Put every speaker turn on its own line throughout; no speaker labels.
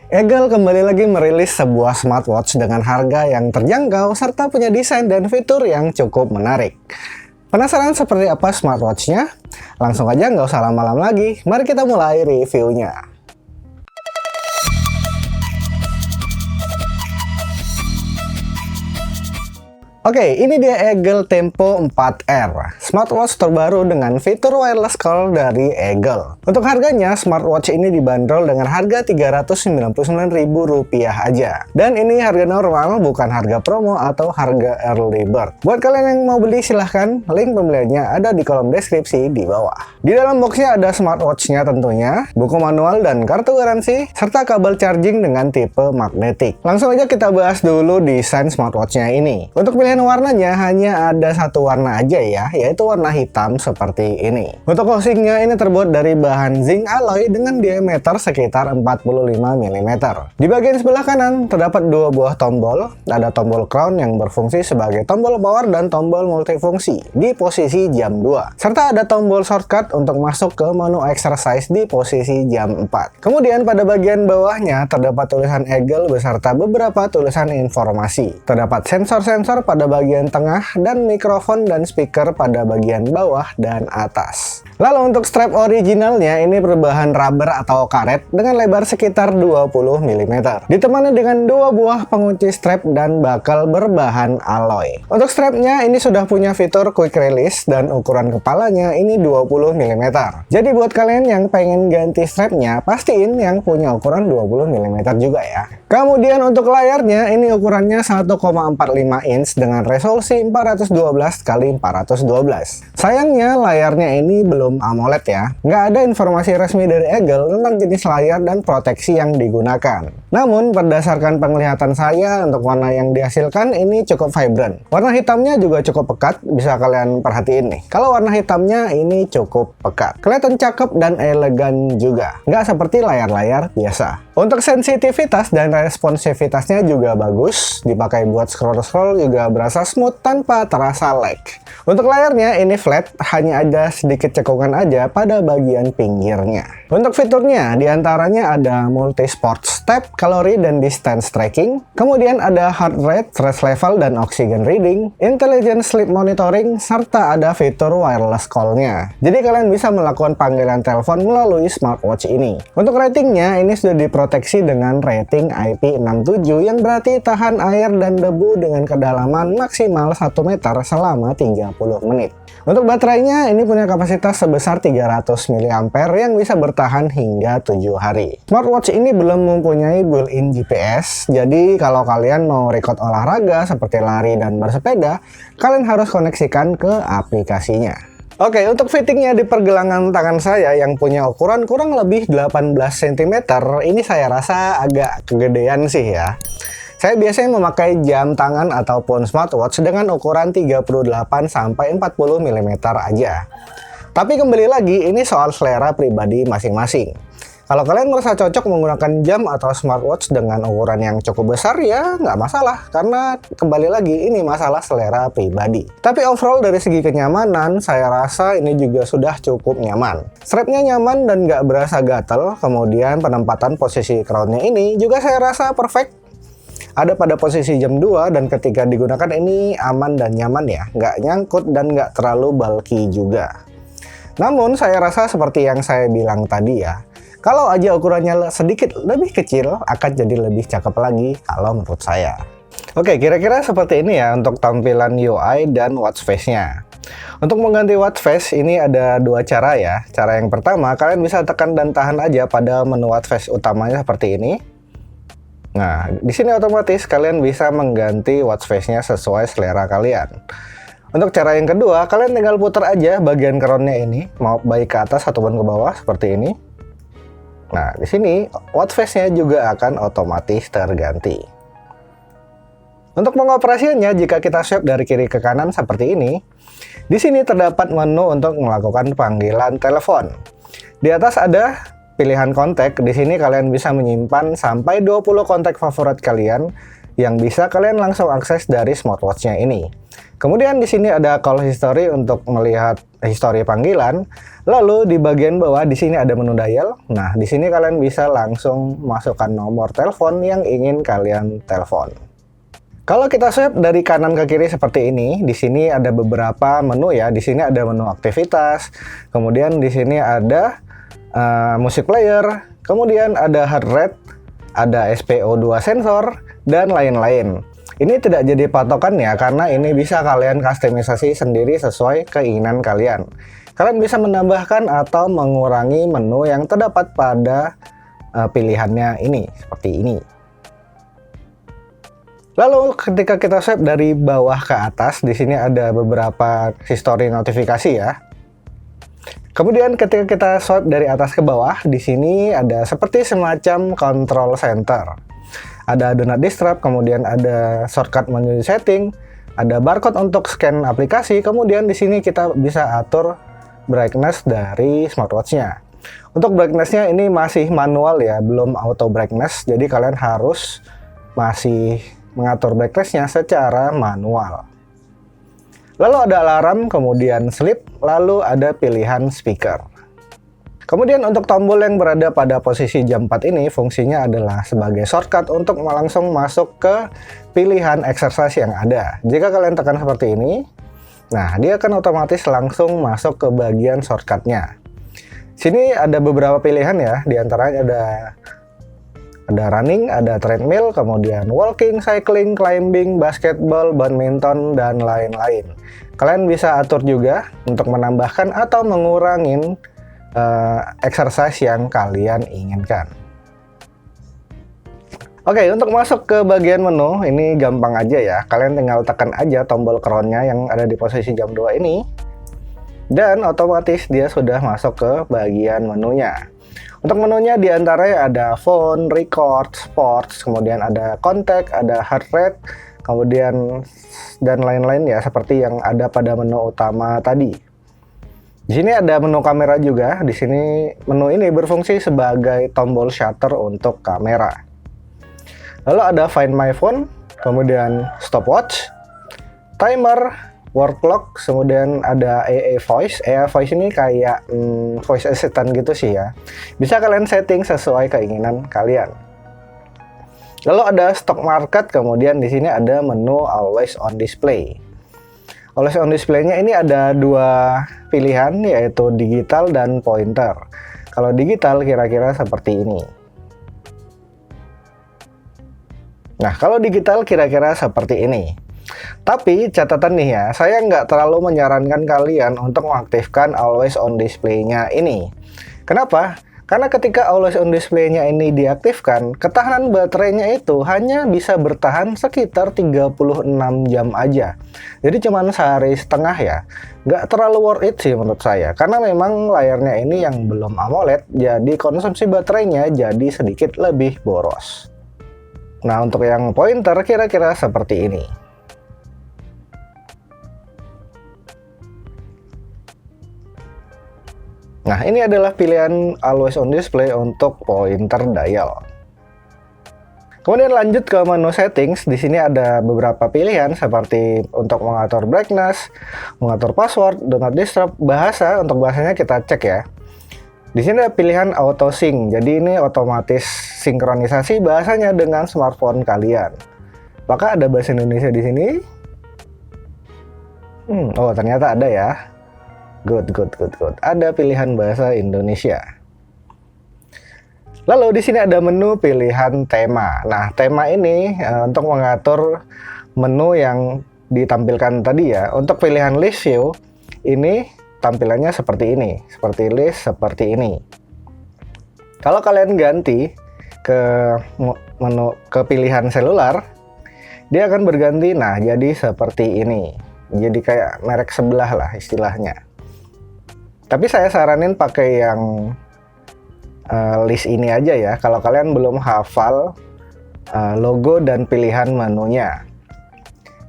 Eagle kembali lagi merilis sebuah smartwatch dengan harga yang terjangkau serta punya desain dan fitur yang cukup menarik. Penasaran seperti apa smartwatch-nya? Langsung aja nggak usah lama-lama lagi, mari kita mulai reviewnya. Oke, ini dia Eagle Tempo 4R, smartwatch terbaru dengan fitur wireless call dari Eagle. Untuk harganya, smartwatch ini dibanderol dengan harga Rp399.000 aja. Dan ini harga normal, bukan harga promo atau harga early bird. Buat kalian yang mau beli silahkan, link pembeliannya ada di kolom deskripsi di bawah. Di dalam boxnya ada smartwatch-nya tentunya, buku manual dan kartu garansi, serta kabel charging dengan tipe magnetik. Langsung aja kita bahas dulu desain smartwatch-nya ini. Untuk pilihan warnanya hanya ada satu warna aja ya, yaitu warna hitam seperti ini. Untuk housingnya ini terbuat dari bahan zinc alloy dengan diameter sekitar 45 mm. Di bagian sebelah kanan terdapat dua buah tombol, ada tombol crown yang berfungsi sebagai tombol power dan tombol multifungsi di posisi jam 2. Serta ada tombol shortcut untuk masuk ke menu exercise di posisi jam 4. Kemudian pada bagian bawahnya terdapat tulisan Eagle beserta beberapa tulisan informasi. Terdapat sensor-sensor pada bagian tengah dan mikrofon dan speaker pada bagian bawah dan atas. Lalu untuk strap originalnya ini berbahan rubber atau karet dengan lebar sekitar 20 mm. Ditemani dengan dua buah pengunci strap dan bakal berbahan alloy. Untuk strapnya ini sudah punya fitur quick release dan ukuran kepalanya ini 20 mm. Jadi buat kalian yang pengen ganti strapnya, pastiin yang punya ukuran 20 mm juga ya. Kemudian untuk layarnya ini ukurannya 1,45 inch dengan resolusi 412x412. Sayangnya layarnya ini belum AMOLED ya. Nggak ada informasi resmi dari Eagle tentang jenis layar dan proteksi yang digunakan. Namun berdasarkan penglihatan saya untuk warna yang dihasilkan ini cukup vibrant. Warna hitamnya juga cukup pekat, bisa kalian perhatiin nih. Kalau warna hitamnya ini cukup pekat. Kelihatan cakep dan elegan juga. Nggak seperti layar-layar biasa. Untuk sensitivitas dan responsivitasnya juga bagus, dipakai buat scroll-scroll juga berasa smooth tanpa terasa lag. Untuk layarnya ini flat, hanya ada sedikit cekungan aja pada bagian pinggirnya. Untuk fiturnya, diantaranya ada multi-sport step, kalori dan distance tracking, kemudian ada heart rate, stress level dan oxygen reading, intelligent sleep monitoring, serta ada fitur wireless call-nya. Jadi kalian bisa melakukan panggilan telepon melalui smartwatch ini. Untuk ratingnya, ini sudah diproteksi dengan rating IP67 yang berarti tahan air dan debu dengan kedalaman maksimal 1 meter selama 30 menit. Untuk baterainya ini punya kapasitas sebesar 300 mAh yang bisa bertahan hingga 7 hari. Smartwatch ini belum mempunyai built-in GPS, jadi kalau kalian mau record olahraga seperti lari dan bersepeda, kalian harus koneksikan ke aplikasinya. Oke, untuk fittingnya di pergelangan tangan saya yang punya ukuran kurang lebih 18 cm, ini saya rasa agak kegedean sih ya. Saya biasanya memakai jam tangan ataupun smartwatch dengan ukuran 38-40 mm aja. Tapi kembali lagi, ini soal selera pribadi masing-masing. Kalau kalian merasa cocok menggunakan jam atau smartwatch dengan ukuran yang cukup besar ya nggak masalah, karena kembali lagi ini masalah selera pribadi. Tapi overall dari segi kenyamanan saya rasa ini juga sudah cukup nyaman. Strapnya nyaman dan nggak berasa gatel, kemudian penempatan posisi crownnya ini juga saya rasa perfect. Ada pada posisi jam 2 dan ketika digunakan ini aman dan nyaman ya, nggak nyangkut dan nggak terlalu bulky juga. Namun saya rasa seperti yang saya bilang tadi ya, kalau aja ukurannya sedikit lebih kecil akan jadi lebih cakep lagi kalau menurut saya. Oke, kira-kira seperti ini ya untuk tampilan UI dan watch face-nya. Untuk mengganti watch face ini ada dua cara ya. Cara yang pertama, kalian bisa tekan dan tahan aja pada menu watch face utamanya seperti ini. Nah, di sini otomatis kalian bisa mengganti watch face-nya sesuai selera kalian. Untuk cara yang kedua, kalian tinggal putar aja bagian crown-nya ini, mau baik ke atas ataupun ke bawah seperti ini. Nah, di sini watch face-nya juga akan otomatis terganti. Untuk pengoperasiannya, jika kita swipe dari kiri ke kanan seperti ini, di sini terdapat menu untuk melakukan panggilan telepon. Di atas ada pilihan kontak. Di sini kalian bisa menyimpan sampai 20 kontak favorit kalian yang bisa kalian langsung akses dari smartwatch-nya ini. Kemudian di sini ada call history untuk melihat histori panggilan. Lalu di bagian bawah di sini ada menu dial. Nah, di sini kalian bisa langsung masukkan nomor telepon yang ingin kalian telepon. Kalau kita swipe dari kanan ke kiri seperti ini, di sini ada beberapa menu ya. Di sini ada menu aktivitas, kemudian di sini ada music player, kemudian ada heart rate, ada SpO2 sensor, dan lain-lain. Ini tidak jadi patokan ya, karena ini bisa kalian kustomisasi sendiri sesuai keinginan kalian. Kalian bisa menambahkan atau mengurangi menu yang terdapat pada pilihannya ini, seperti ini. Lalu ketika kita swipe dari bawah ke atas, di sini ada beberapa history notifikasi ya. Kemudian ketika kita swipe dari atas ke bawah, di sini ada seperti semacam control center. Ada do not disturb, kemudian ada shortcut menu setting, ada barcode untuk scan aplikasi, kemudian di sini kita bisa atur brightness dari smartwatch-nya. Untuk brightness-nya ini masih manual ya, belum auto brightness, jadi kalian harus masih mengatur brightness-nya secara manual. Lalu ada alarm, kemudian sleep, lalu ada pilihan speaker. Kemudian untuk tombol yang berada pada posisi jam 4 ini fungsinya adalah sebagai shortcut untuk langsung masuk ke pilihan exercise yang ada. Jika kalian tekan seperti ini, nah dia akan otomatis langsung masuk ke bagian shortcut-nya. Sini ada beberapa pilihan ya, diantaranya ada running, ada treadmill, kemudian walking, cycling, climbing, basketball, badminton, dan lain-lain. Kalian bisa atur juga untuk menambahkan atau mengurangin exercise yang kalian inginkan. Oke, untuk masuk ke bagian menu, ini gampang aja ya. Kalian tinggal tekan aja tombol crown-nya yang ada di posisi jam 2 ini. Dan otomatis dia sudah masuk ke bagian menunya. Untuk menunya diantaranya ada phone, record, sports, kemudian ada contact, ada heart rate, kemudian dan lain-lain ya seperti yang ada pada menu utama tadi. Di sini ada menu kamera juga. Di sini menu ini berfungsi sebagai tombol shutter untuk kamera. Lalu ada Find My Phone, kemudian Stopwatch, Timer, Work Clock, kemudian ada AI Voice. AI Voice ini kayak voice assistant gitu sih ya. Bisa kalian setting sesuai keinginan kalian. Lalu ada Stock Market, kemudian di sini ada menu Always On Display. Always On Display-nya ini ada dua pilihan, yaitu digital dan pointer. Kalau digital kira-kira seperti ini. Nah, kalau digital kira-kira seperti ini. Tapi catatan nih ya, saya nggak terlalu menyarankan kalian untuk mengaktifkan Always On Display-nya ini. Kenapa? Karena ketika Always On Display-nya ini diaktifkan, ketahanan baterainya itu hanya bisa bertahan sekitar 36 jam aja. Jadi cuman sehari setengah ya. Nggak terlalu worth it sih menurut saya. Karena memang layarnya ini yang belum AMOLED, jadi konsumsi baterainya jadi sedikit lebih boros. Nah, untuk yang pointer kira-kira seperti ini. Nah, ini adalah pilihan Always On Display untuk pointer dial. Kemudian lanjut ke menu settings. Di sini ada beberapa pilihan seperti untuk mengatur brightness, mengatur password, do not disturb, bahasa. Untuk bahasanya kita cek ya. Di sini ada pilihan auto sync. Jadi ini otomatis sinkronisasi bahasanya dengan smartphone kalian. Apakah ada bahasa Indonesia di sini? Oh, ternyata ada ya. Good. Ada pilihan bahasa Indonesia. Lalu di sini ada menu pilihan tema. Nah, tema ini untuk mengatur menu yang ditampilkan tadi ya. Untuk pilihan list view, ini tampilannya seperti ini. Seperti list, seperti ini. Kalau kalian ganti ke menu ke pilihan selular, dia akan berganti, nah jadi seperti ini. Jadi kayak merek sebelah lah istilahnya. Tapi saya saranin pakai yang list ini aja ya, kalau kalian belum hafal logo dan pilihan menunya.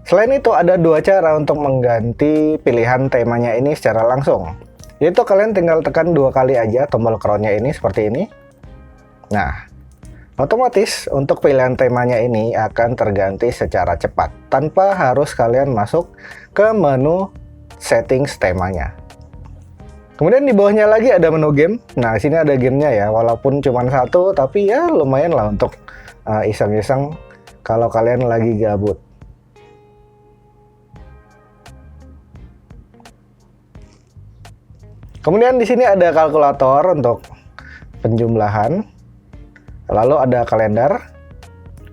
Selain itu ada dua cara untuk mengganti pilihan temanya ini secara langsung. Yaitu kalian tinggal tekan 2 kali aja tombol crown-nya ini seperti ini. Nah, Otomatis untuk pilihan temanya ini akan terganti secara cepat tanpa harus kalian masuk ke menu settings temanya. Kemudian di bawahnya lagi ada menu game. Nah, sini ada gamenya ya, walaupun cuma satu, tapi ya lumayan lah untuk iseng-iseng kalau kalian lagi gabut. Kemudian di sini ada kalkulator untuk penjumlahan. Lalu ada kalender.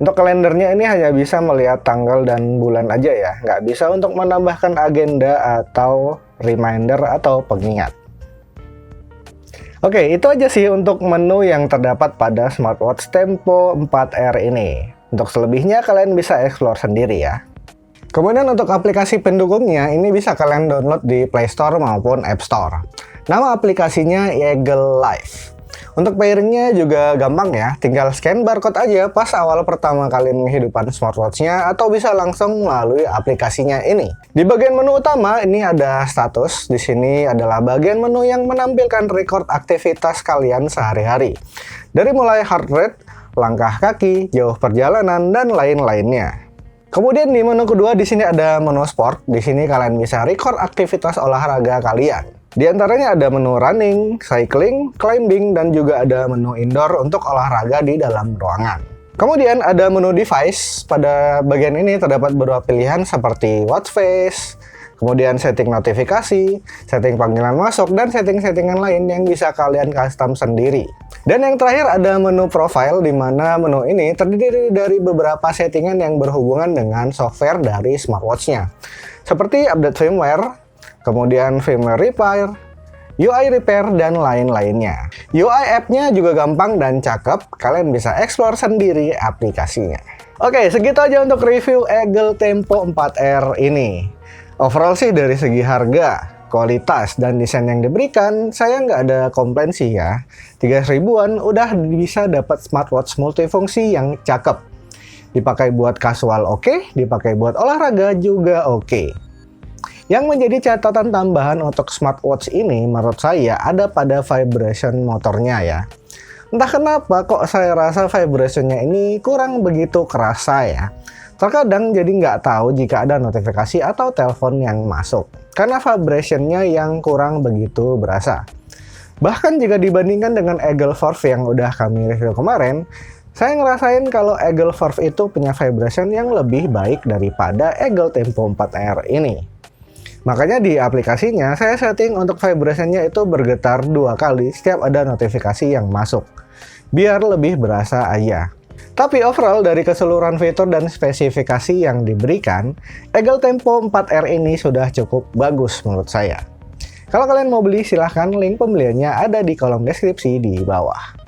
Untuk kalendernya ini hanya bisa melihat tanggal dan bulan aja ya, nggak bisa untuk menambahkan agenda atau reminder atau pengingat. Oke, itu aja sih untuk menu yang terdapat pada smartwatch Tempo 4R ini. Untuk selebihnya kalian bisa explore sendiri ya. Kemudian untuk aplikasi pendukungnya ini bisa kalian download di Play Store maupun App Store. Nama aplikasinya Eagle Life. Untuk pairingnya juga gampang ya, tinggal scan barcode aja pas awal pertama kali menghidupkan smartwatch-nya atau bisa langsung melalui aplikasinya ini. Di bagian menu utama ini ada status, di sini adalah bagian menu yang menampilkan record aktivitas kalian sehari-hari. Dari mulai heart rate, langkah kaki, jauh perjalanan, dan lain-lainnya. Kemudian di menu kedua di sini ada menu sport, di sini kalian bisa record aktivitas olahraga kalian. Di antaranya ada menu running, cycling, climbing, dan juga ada menu indoor untuk olahraga di dalam ruangan. Kemudian ada menu device, pada bagian ini terdapat beberapa pilihan seperti watch face, kemudian setting notifikasi, setting panggilan masuk, dan setting-settingan lain yang bisa kalian custom sendiri. Dan yang terakhir ada menu profile, di mana menu ini terdiri dari beberapa settingan yang berhubungan dengan software dari smartwatch-nya. Seperti update firmware, kemudian firmware repair, UI repair, dan lain-lainnya. UI app-nya juga gampang dan cakep, kalian bisa explore sendiri aplikasinya. Oke, segitu aja untuk review Eagle Tempo 4R ini. Overall sih dari segi harga, kualitas, dan desain yang diberikan, saya nggak ada komplain sih ya. 300 ribuan udah bisa dapat smartwatch multifungsi yang cakep. Dipakai buat casual oke, dipakai buat olahraga juga oke. Yang menjadi catatan tambahan untuk smartwatch ini menurut saya ada pada vibration motornya ya. Entah kenapa kok saya rasa vibrationnya ini kurang begitu kerasa ya. Terkadang jadi nggak tahu jika ada notifikasi atau telepon yang masuk. Karena vibrationnya yang kurang begitu berasa. Bahkan jika dibandingkan dengan Eagle Verve yang udah kami review kemarin, saya ngerasain kalau Eagle Verve itu punya vibration yang lebih baik daripada Eagle Tempo 4R ini. Makanya di aplikasinya saya setting untuk vibrationnya itu bergetar 2 kali setiap ada notifikasi yang masuk. Biar lebih berasa aja. Tapi overall dari keseluruhan fitur dan spesifikasi yang diberikan, Eagle Tempo 4R ini sudah cukup bagus menurut saya. Kalau kalian mau beli silahkan link pembeliannya ada di kolom deskripsi di bawah.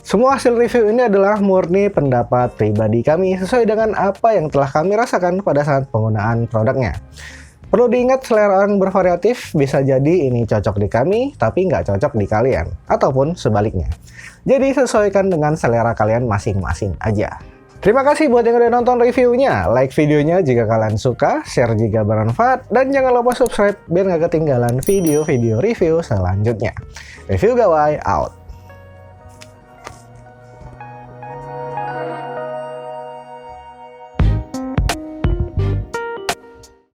Semua hasil review ini adalah murni pendapat pribadi kami sesuai dengan apa yang telah kami rasakan pada saat penggunaan produknya. Perlu diingat selera orang bervariatif, bisa jadi ini cocok di kami, tapi nggak cocok di kalian. Ataupun sebaliknya. Jadi sesuaikan dengan selera kalian masing-masing aja. Terima kasih buat yang udah nonton reviewnya. Like videonya jika kalian suka, share jika bermanfaat, dan jangan lupa subscribe biar nggak ketinggalan video-video review selanjutnya. Review Gawai out.